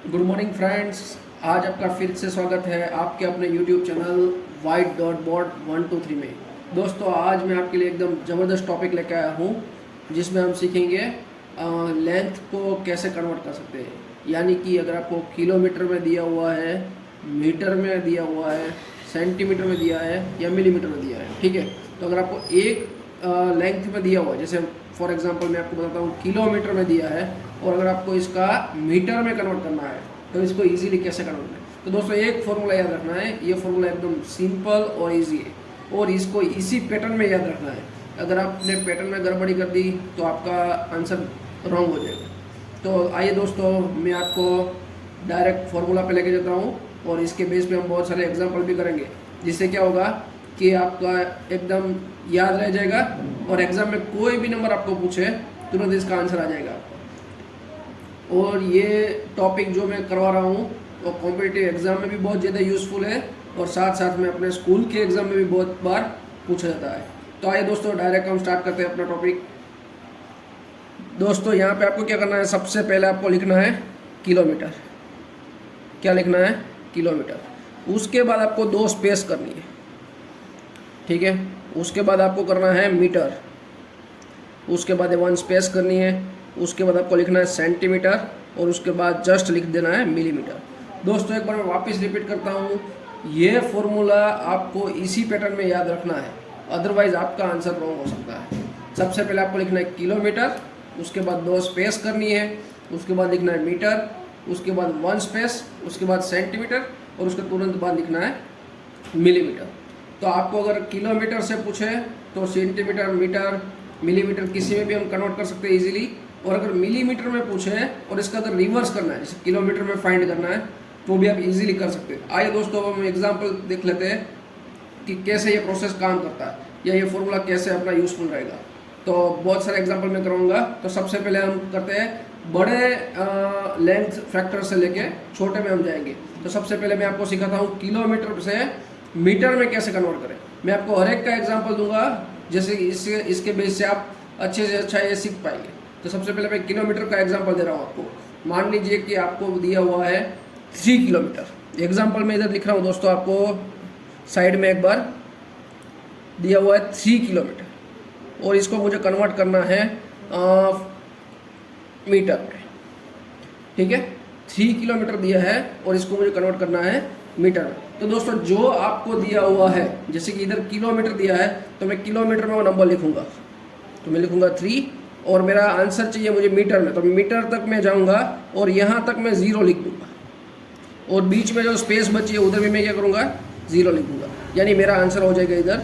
Good morning friends. आज आपका फिर से स्वागत है आपके अपने YouTube channel white dot board 123 में। दोस्तों आज मैं आपके लिए एकदम ज़बरदस्त टॉपिक लेकर आया हूँ जिसमें हम सीखेंगे लेंथ को कैसे कन्वर्ट कर सकते हैं। यानी कि अगर आपको किलोमीटर में दिया हुआ है, मीटर में दिया हुआ है, सेंटीमीटर में दिया है या मिलीमीटर में दिया है, ठीक है। तो अगर आपको एक लेंथ में दिया हुआ है, जैसे फॉर एग्जांपल मैं आपको बताता हूँ किलोमीटर में दिया है, और अगर आपको इसका मीटर में कन्वर्ट करना है तो इसको इजीली कैसे कन्वर्ट करना है। तो दोस्तों एक फॉर्मूला याद रखना है, ये फॉर्मूला एकदम सिंपल और इजी है और इसको इसी पैटर्न में याद रखना है। अगर आपने पैटर्न में गड़बड़ी कर दी तो आपका आंसर रॉन्ग हो जाएगा। तो आइए दोस्तों मैं आपको डायरेक्ट फार्मूला पे लेके जाता हूँ और इसके बेस पे हम बहुत सारे एग्जांपल भी करेंगे, जिससे क्या होगा कि आपका एकदम याद रह जाएगा और एग्जाम में कोई भी नंबर आपको पूछे तुरंत इसका आंसर आ जाएगा आपको। और ये टॉपिक जो मैं करवा रहा हूँ वो कॉम्पिटिटिव एग्जाम में भी बहुत ज़्यादा यूज़फुल है और साथ साथ में अपने स्कूल के एग्जाम में भी बहुत बार पूछा जाता है। तो आइए दोस्तों डायरेक्ट हम स्टार्ट करते हैं अपना टॉपिक। दोस्तों यहाँ पे आपको क्या करना है, सबसे पहले आपको लिखना है किलोमीटर। क्या लिखना है? किलोमीटर। उसके बाद आपको दो स्पेस करनी है, ठीक है। उसके बाद आपको करना है मीटर, उसके बाद वन स्पेस करनी है, उसके बाद आपको लिखना है सेंटीमीटर और उसके बाद जस्ट लिख देना है मिलीमीटर। दोस्तों एक बार मैं वापस रिपीट करता हूँ, ये फॉर्मूला आपको इसी पैटर्न में याद रखना है, अदरवाइज आपका आंसर रॉन्ग हो सकता है। सबसे पहले आपको लिखना है किलोमीटर, उसके बाद दो स्पेस करनी है, उसके बाद लिखना है मीटर, उसके बाद वन स्पेस, उसके बाद सेंटीमीटर और उसके तुरंत बाद लिखना है मिलीमीटर। तो आपको अगर किलोमीटर से पूछे तो सेंटीमीटर, मीटर, मिलीमीटर किसी में भी हम कन्वर्ट कर सकते हैं इजीली। और अगर मिलीमीटर में पूछे और इसका अगर रिवर्स करना है, जैसे किलोमीटर में फाइंड करना है, तो भी आप इजीली कर सकते हैं। आइए दोस्तों हम एग्जांपल देख लेते हैं कि कैसे ये प्रोसेस काम करता है या ये फॉर्मूला कैसे अपना यूजफुल रहेगा। तो बहुत सारे एग्जांपल मैं कराऊंगा। तो सबसे पहले हम करते हैं बड़े लेंथ फैक्टर से लेके छोटे में हम जाएंगे। तो सबसे पहले मैं आपको सिखाता हूँ किलोमीटर से मीटर में कैसे कन्वर्ट करें। मैं आपको हर एक का एग्जाम्पल दूंगा, जैसे इसके बेस से आप अच्छे से अच्छा ये सीख पाएंगे। तो सबसे पहले मैं किलोमीटर का एग्जांपल दे रहा हूँ आपको। मान लीजिए कि आपको दिया हुआ है 3 किलोमीटर। एग्जांपल में इधर लिख रहा हूँ दोस्तों, आपको साइड में एक बार दिया हुआ है 3 किलोमीटर और इसको मुझे कन्वर्ट करना है मीटर में, ठीक है। 3 किलोमीटर दिया है और इसको मुझे कन्वर्ट करना है मीटर में। तो दोस्तों जो आपको दिया हुआ है, जैसे कि इधर किलोमीटर दिया है तो मैं किलोमीटर में वो नंबर लिखूंगा, तो मैं लिखूंगा 3 और मेरा आंसर चाहिए मुझे मीटर में, तो मीटर तक मैं जाऊंगा और यहाँ तक मैं 0 लिख दूंगा और बीच में जो स्पेस बची है उधर भी मैं क्या करूँगा, 0 लिख दूंगा। यानी मेरा आंसर हो जाएगा इधर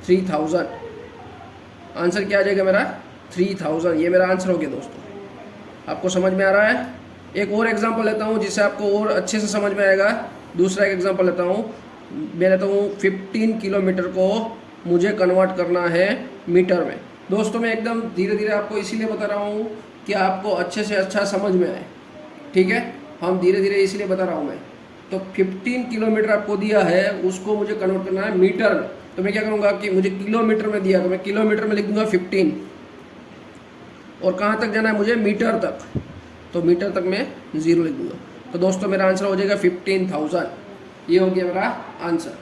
3000। आंसर क्या आ जाएगा मेरा 3000। ये मेरा आंसर हो गया दोस्तों। आपको समझ में आ रहा है? एक और एग्जांपल लेता हूँ जिससे आपको और अच्छे से समझ में आएगा। दूसरा एक एग्जांपल लेता हूँ, मैं लेता हूँ 15 किलोमीटर को मुझे कन्वर्ट करना है मीटर में। दोस्तों मैं एकदम धीरे धीरे आपको इसीलिए बता रहा हूँ कि आपको अच्छे से अच्छा समझ में आए, ठीक है। हम धीरे धीरे इसीलिए बता रहा हूँ मैं। तो 15 किलोमीटर आपको दिया है, उसको मुझे कन्वर्ट करना है मीटर में। तो मैं क्या करूँगा कि मुझे किलोमीटर में दिया तो मैं किलोमीटर में लिख दूंगा 15 और कहाँ तक जाना है मुझे, मीटर तक, तो मीटर तक मैं 0 लिख दूंगा। तो दोस्तों मेरा आंसर हो जाएगा 15,000। ये हो गया मेरा आंसर।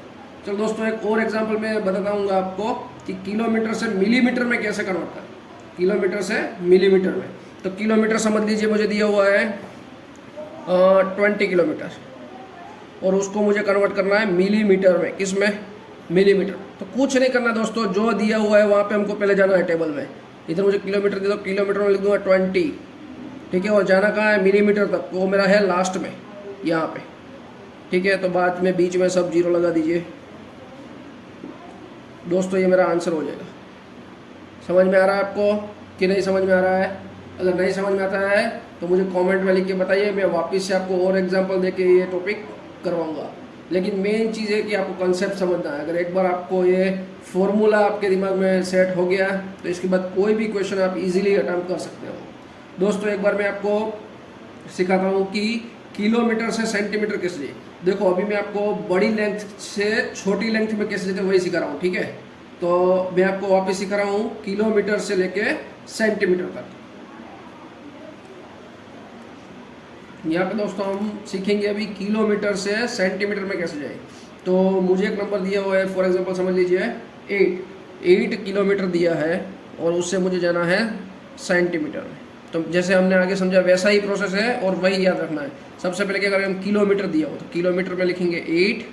चलो दोस्तों एक और एग्जांपल मैं बताता हूँ आपको कि किलोमीटर से मिलीमीटर में कैसे कन्वर्ट करें। किलोमीटर से मिलीमीटर में, तो किलोमीटर समझ लीजिए मुझे दिया हुआ है 20 किलोमीटर और उसको मुझे कन्वर्ट करना है मिलीमीटर में। किस में? मिलीमीटर। तो कुछ नहीं करना दोस्तों, जो दिया हुआ है वहाँ पे हमको पहले जाना है टेबल में। इधर मुझे किलोमीटर दे दो, किलोमीटर में लिख दूंगा 20, ठीक है। और जाना कहाँ है, मिलीमीटर तक, वो मेरा है लास्ट में यहाँ पे, ठीक है। तो बाद में बीच में सब 0 लगा दीजिए दोस्तों। ये मेरा आंसर हो जाएगा। समझ में आ रहा है आपको कि नहीं समझ में आ रहा है? अगर नहीं समझ में आता है तो मुझे कमेंट में लिख के बताइए, मैं वापस से आपको और एग्जांपल देके ये टॉपिक करवाऊंगा। लेकिन मेन चीज़ है कि आपको कंसेप्ट समझना है। अगर एक बार आपको ये फॉर्मूला आपके दिमाग में सेट हो गया तो इसके बाद कोई भी क्वेश्चन आप इजीली अटेम्प्ट कर सकते हो। दोस्तों एक बार मैं आपको सिखाता हूँ कि किलोमीटर से सेंटीमीटर कैसे जाए। देखो अभी मैं आपको बड़ी लेंथ से छोटी लेंथ में कैसे जाते वही सिखा रहा हूँ, ठीक है। तो मैं आपको वापस सिखा रहा हूँ किलोमीटर से लेके सेंटीमीटर तक। यहाँ पे दोस्तों हम सीखेंगे अभी किलोमीटर से सेंटीमीटर में कैसे जाए। तो मुझे एक नंबर दिया हुआ है, फॉर एग्जांपल समझ लीजिए 8 किलोमीटर दिया है और उससे मुझे जाना है सेंटीमीटर में। तो जैसे हमने आगे समझा वैसा ही प्रोसेस है और वही याद रखना है। सबसे पहले क्या करेंगे, हम किलोमीटर दिया हो तो किलोमीटर में लिखेंगे 8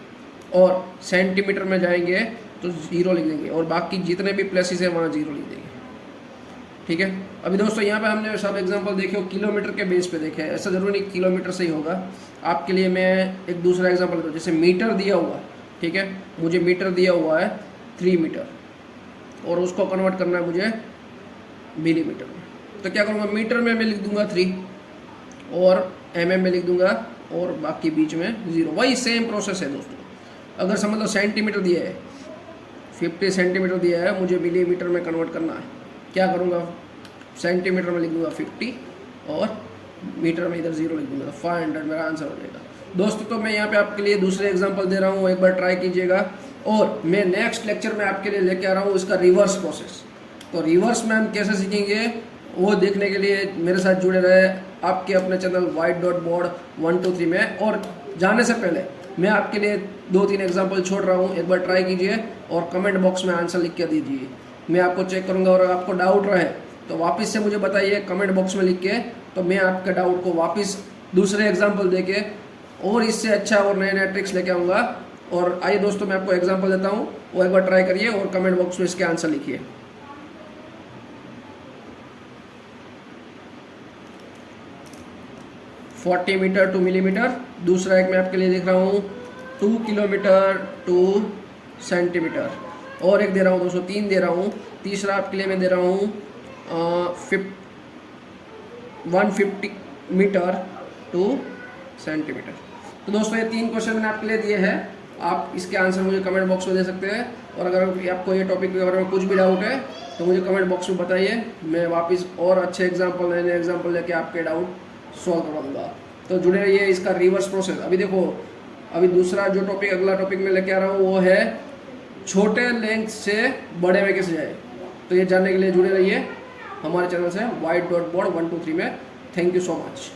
और सेंटीमीटर में जाएंगे तो 0 लिख देंगे और बाकी जितने भी प्लेसेस हैं वहाँ 0 लिख देंगे। ठीक है। अभी दोस्तों यहाँ पे हमने सब एग्जांपल देखे हो किलोमीटर के बेस पे देखे हैं, ऐसा जरूरी नहीं किलोमीटर से ही होगा। आपके लिए मैं एक दूसरा एग्जांपल दूँ, जैसे मीटर दिया हुआ, ठीक है, मुझे मीटर दिया हुआ है 3 मीटर और उसको कन्वर्ट करना है मुझे मिलीमीटर में। तो क्या करूँगा, मीटर में मैं लिख दूंगा 3 और mm में लिख दूंगा और बाकी बीच में 0। वही सेम प्रोसेस है दोस्तों। अगर समझ लो सेंटीमीटर दिया है, 50 सेंटीमीटर दिया है, मुझे मिलीमीटर में कन्वर्ट करना है। क्या करूँगा, सेंटीमीटर में लिख दूंगा 50 और मीटर में इधर 0 लिख दूंगा, 500 मेरा आंसर हो जाएगा दोस्तों। तो मैं यहाँ पे आपके लिए दूसरे एग्जांपल दे रहा हूँ, एक बार ट्राई कीजिएगा। और मैं नेक्स्ट लेक्चर में आपके लिए लेके आ रहा हूँ इसका रिवर्स प्रोसेस। तो रिवर्स में हम कैसे सीखेंगे वो देखने के लिए मेरे साथ जुड़े रहे आपके अपने चैनल white.board123 में। और जाने से पहले मैं आपके लिए 2-3 एग्जांपल छोड़ रहा हूँ, एक बार ट्राई कीजिए और कमेंट बॉक्स में आंसर लिख के दीजिए। मैं आपको चेक करूँगा और अगर आपको डाउट रहे तो वापस से मुझे बताइए कमेंट बॉक्स में लिख के, तो मैं आपके डाउट को वापस दूसरे एग्जाम्पल दे के और इससे अच्छा और नए नए ट्रिक्स लेके आऊँगा। और आइए दोस्तों मैं आपको एग्जाम्पल देता हूँ, वो एक बार ट्राई करिए और कमेंट बॉक्स में इसके आंसर लिखिए। $40 मीटर टू मिलीमीटर। दूसरा एक मैं आपके लिए लिख रहा हूँ 2 किलोमीटर टू सेंटीमीटर। और एक दे रहा हूँ दोस्तों 3 दे रहा हूँ। तीसरा आपके लिए मैं दे रहा हूँ 150 मीटर टू सेंटीमीटर। तो दोस्तों ये 3 क्वेश्चन मैंने आपके लिए दिए हैं, आप इसके आंसर मुझे कमेंट बॉक्स में दे सकते हैं। और अगर आपको ये टॉपिक के बारे में कुछ भी डाउट है तो मुझे कमेंट बॉक्स में बताइए, मैं वापस और अच्छे एग्जाम्पल नए नए एग्जाम्पल लेके आपके डाउट सॉल्व करवा दूँगा। तो जुड़े रहिए इसका रिवर्स प्रोसेस। अभी देखो, अभी दूसरा जो टॉपिक अगला टॉपिक में लेके आ रहा हूँ वो है छोटे लेंथ से बड़े में कैसे जाए। तो ये जानने के लिए जुड़े रहिए हमारे चैनल से white.board123 में। Thank you so much.